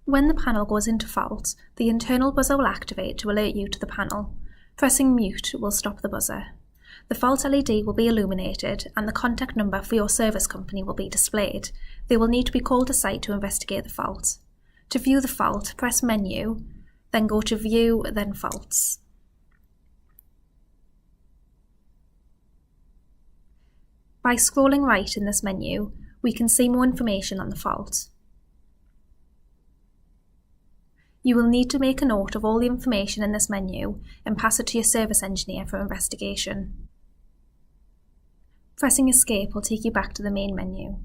When the panel goes into fault, the internal buzzer will activate to alert you to the panel. Pressing mute will stop the buzzer. The fault LED will be illuminated and the contact number for your service company will be displayed. They will need to be called to site to investigate the fault. To view the fault, press Menu, then go to View, then Faults. By scrolling right in this menu, we can see more information on the fault. You will need to make a note of all the information in this menu and pass it to your service engineer for investigation. Pressing Escape will take you back to the main menu.